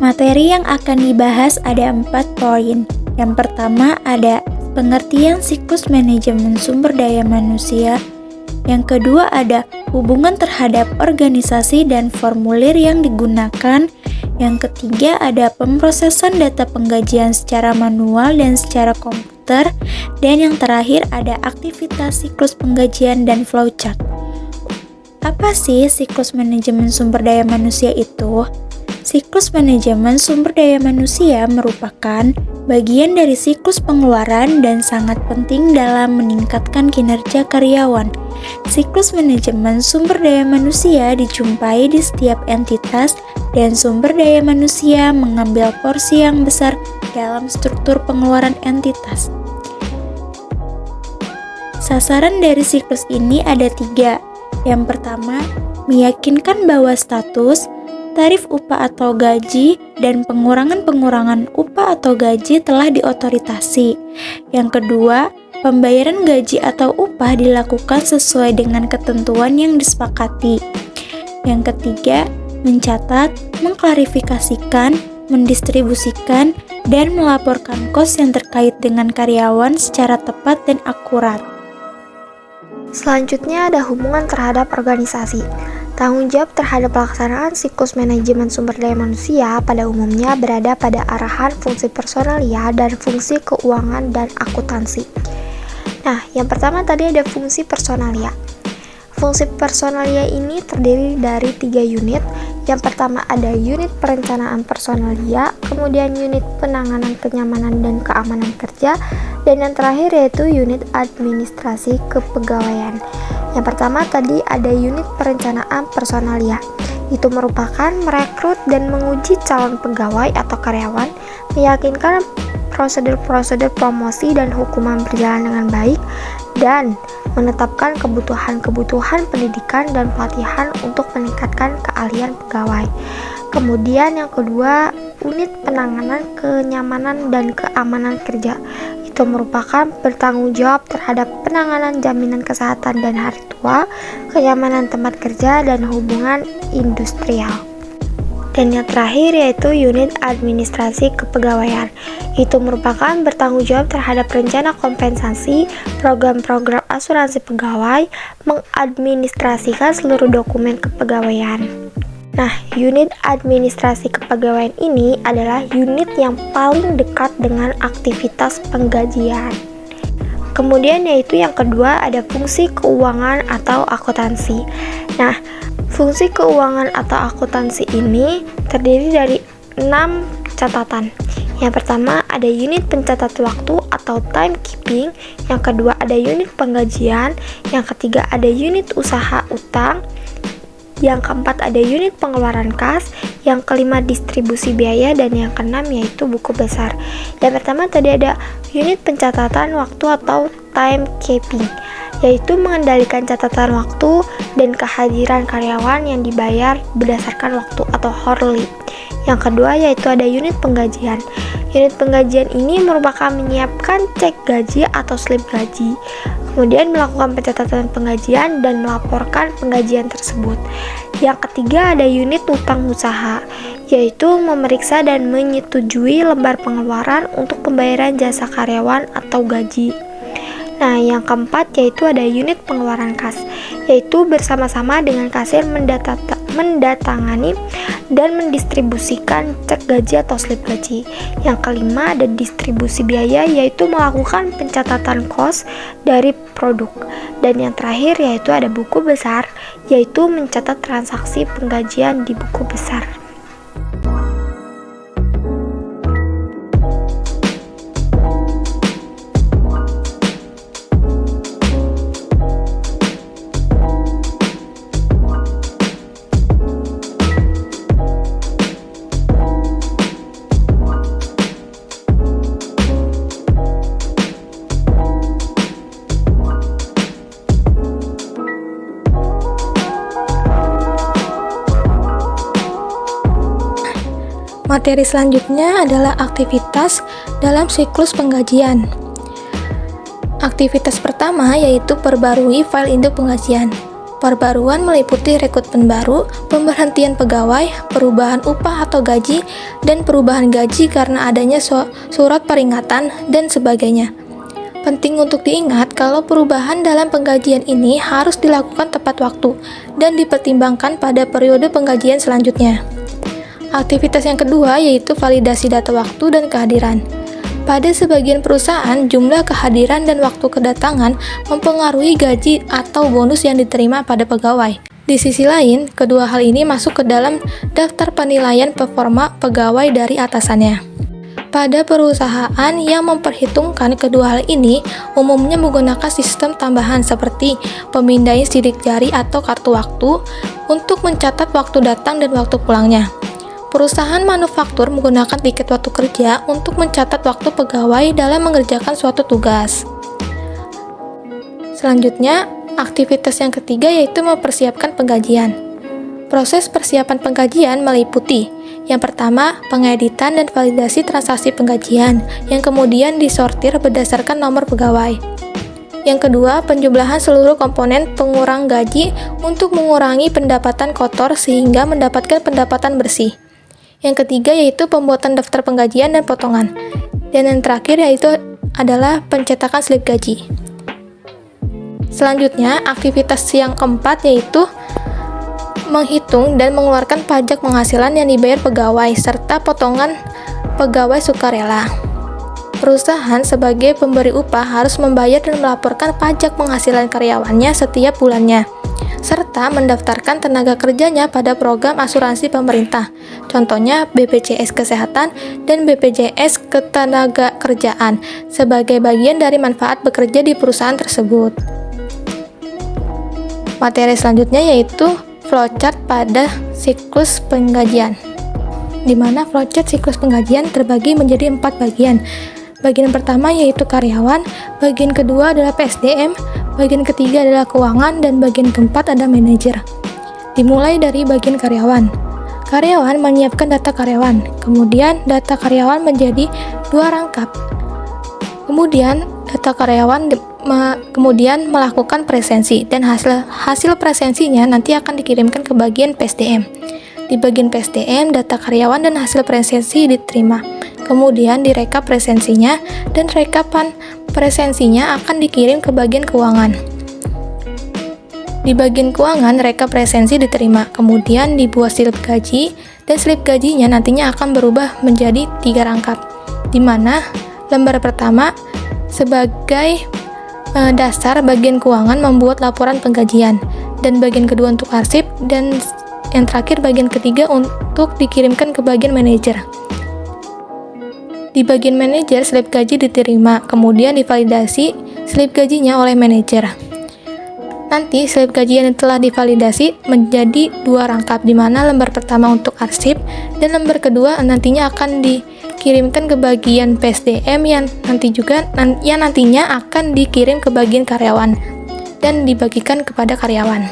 Materi yang akan dibahas ada 4 poin. Yang pertama ada pengertian siklus manajemen sumber daya manusia. Yang kedua ada hubungan terhadap organisasi dan formulir yang digunakan. Yang ketiga ada pemrosesan data penggajian secara manual dan secara komputer. Dan yang terakhir ada aktivitas siklus penggajian dan flowchart. Apa sih siklus manajemen sumber daya manusia itu? Siklus manajemen sumber daya manusia merupakan bagian dari siklus pengeluaran dan sangat penting dalam meningkatkan kinerja karyawan. Siklus manajemen sumber daya manusia dijumpai di setiap entitas dan sumber daya manusia mengambil porsi yang besar dalam struktur pengeluaran entitas. Sasaran dari siklus ini ada 3. Yang pertama, meyakinkan bahwa status, tarif upah atau gaji, dan pengurangan-pengurangan upah atau gaji telah diotorisasi. Yang kedua, pembayaran gaji atau upah dilakukan sesuai dengan ketentuan yang disepakati. Yang ketiga, mencatat, mengklarifikasikan, mendistribusikan, dan melaporkan kos yang terkait dengan karyawan secara tepat dan akurat. Selanjutnya ada hubungan terhadap organisasi. Tanggung jawab terhadap pelaksanaan siklus manajemen sumber daya manusia pada umumnya berada pada arahan fungsi personalia dan fungsi keuangan dan akuntansi. Nah, yang pertama tadi ada fungsi personalia. Fungsi personalia ini terdiri dari 3 unit. Yang pertama ada unit perencanaan personalia, kemudian unit penanganan kenyamanan dan keamanan kerja, dan yang terakhir yaitu unit administrasi kepegawaian. Yang pertama tadi ada unit perencanaan personalia. Itu merupakan merekrut dan menguji calon pegawai atau karyawan, meyakinkan prosedur-prosedur promosi dan hukuman berjalan dengan baik, dan menetapkan kebutuhan-kebutuhan pendidikan dan pelatihan untuk meningkatkan keahlian pegawai. Kemudian yang kedua, unit penanganan kenyamanan dan keamanan kerja. Itu merupakan bertanggung jawab terhadap penanganan jaminan kesehatan dan hari tua, kenyamanan tempat kerja, dan hubungan industrial. Dan yang terakhir yaitu unit administrasi kepegawaian. Itu merupakan bertanggung jawab terhadap rencana kompensasi, program-program asuransi pegawai, mengadministrasikan seluruh dokumen kepegawaian. Nah, unit administrasi kepegawaian ini adalah unit yang paling dekat dengan aktivitas penggajian. Kemudian yaitu yang kedua ada fungsi keuangan atau akuntansi. Nah, fungsi keuangan atau akuntansi ini terdiri dari 6 catatan. Yang pertama ada unit pencatat waktu atau timekeeping, yang kedua ada unit penggajian, yang ketiga ada unit usaha utang, yang keempat ada unit pengeluaran kas, yang kelima distribusi biaya, dan yang keenam yaitu buku besar. Yang pertama tadi ada unit pencatatan waktu atau timekeeping, yaitu mengendalikan catatan waktu dan kehadiran karyawan yang dibayar berdasarkan waktu atau hourly. Yang kedua yaitu ada unit penggajian. Unit penggajian ini merupakan menyiapkan cek gaji atau slip gaji, kemudian melakukan pencatatan penggajian dan melaporkan penggajian tersebut. Yang ketiga ada unit utang usaha, yaitu memeriksa dan menyetujui lembar pengeluaran untuk pembayaran jasa karyawan atau gaji. Nah, yang keempat yaitu ada unit pengeluaran kas, yaitu bersama-sama dengan kasir mendatangani dan mendistribusikan cek gaji atau slip gaji. Yang kelima ada distribusi biaya, yaitu melakukan pencatatan kos dari produk. Dan yang terakhir yaitu ada buku besar, yaitu mencatat transaksi penggajian di buku besar. Materi selanjutnya adalah aktivitas dalam siklus penggajian. Aktivitas pertama yaitu perbarui file induk penggajian. Perbaruan meliputi rekrutmen baru, pemberhentian pegawai, perubahan upah atau gaji, dan perubahan gaji karena adanya surat peringatan, dan sebagainya. Penting untuk diingat kalau perubahan dalam penggajian ini harus dilakukan tepat waktu dan dipertimbangkan pada periode penggajian selanjutnya. Aktivitas yang kedua yaitu validasi data waktu dan kehadiran. Pada sebagian perusahaan, jumlah kehadiran dan waktu kedatangan mempengaruhi gaji atau bonus yang diterima pada pegawai. Di sisi lain, kedua hal ini masuk ke dalam daftar penilaian performa pegawai dari atasannya. Pada perusahaan yang memperhitungkan kedua hal ini, umumnya menggunakan sistem tambahan seperti pemindaian sidik jari atau kartu waktu untuk mencatat waktu datang dan waktu pulangnya. Perusahaan manufaktur menggunakan tiket waktu kerja untuk mencatat waktu pegawai dalam mengerjakan suatu tugas. Selanjutnya, aktivitas yang ketiga yaitu mempersiapkan penggajian. Proses persiapan penggajian meliputi yang pertama, pengeditan dan validasi transaksi penggajian, yang kemudian disortir berdasarkan nomor pegawai. Yang kedua, penjumlahan seluruh komponen pengurang gaji untuk mengurangi pendapatan kotor sehingga mendapatkan pendapatan bersih. Yang ketiga yaitu pembuatan daftar penggajian dan potongan. Dan yang terakhir yaitu adalah pencetakan slip gaji. Selanjutnya, aktivitas yang keempat yaitu menghitung dan mengeluarkan pajak penghasilan yang dibayar pegawai serta potongan pegawai sukarela. Perusahaan sebagai pemberi upah harus membayar dan melaporkan pajak penghasilan karyawannya setiap bulannya, serta mendaftarkan tenaga kerjanya pada program asuransi pemerintah, contohnya BPJS Kesehatan dan BPJS Ketenagakerjaan, sebagai bagian dari manfaat bekerja di perusahaan tersebut. Materi selanjutnya yaitu flowchart pada siklus penggajian, di mana flowchart siklus penggajian terbagi menjadi 4 bagian. Bagian pertama yaitu karyawan, bagian kedua adalah PSDM, bagian ketiga adalah keuangan, dan bagian keempat ada manajer. Dimulai dari bagian karyawan. Karyawan menyiapkan data karyawan, kemudian data karyawan menjadi 2 rangkap. Kemudian data karyawan kemudian melakukan presensi, dan hasil presensinya nanti akan dikirimkan ke bagian PSDM. Di bagian PSDM, data karyawan dan hasil presensi diterima. Kemudian direkap presensinya, dan rekapan presensinya akan dikirim ke bagian keuangan. Di bagian keuangan, rekap presensi diterima, kemudian dibuat slip gaji, dan slip gajinya nantinya akan berubah menjadi 3 rangkap, di mana lembar pertama sebagai dasar bagian keuangan membuat laporan penggajian, dan bagian kedua untuk arsip, dan yang terakhir bagian ketiga untuk dikirimkan ke bagian manajer. Di bagian manajer, slip gaji diterima, kemudian divalidasi slip gajinya oleh manajer. Nanti slip gaji yang telah divalidasi menjadi 2 rangkap, di mana lembar pertama untuk arsip dan lembar kedua nantinya akan dikirimkan ke bagian PSDM yang nantinya akan dikirim ke bagian karyawan dan dibagikan kepada karyawan.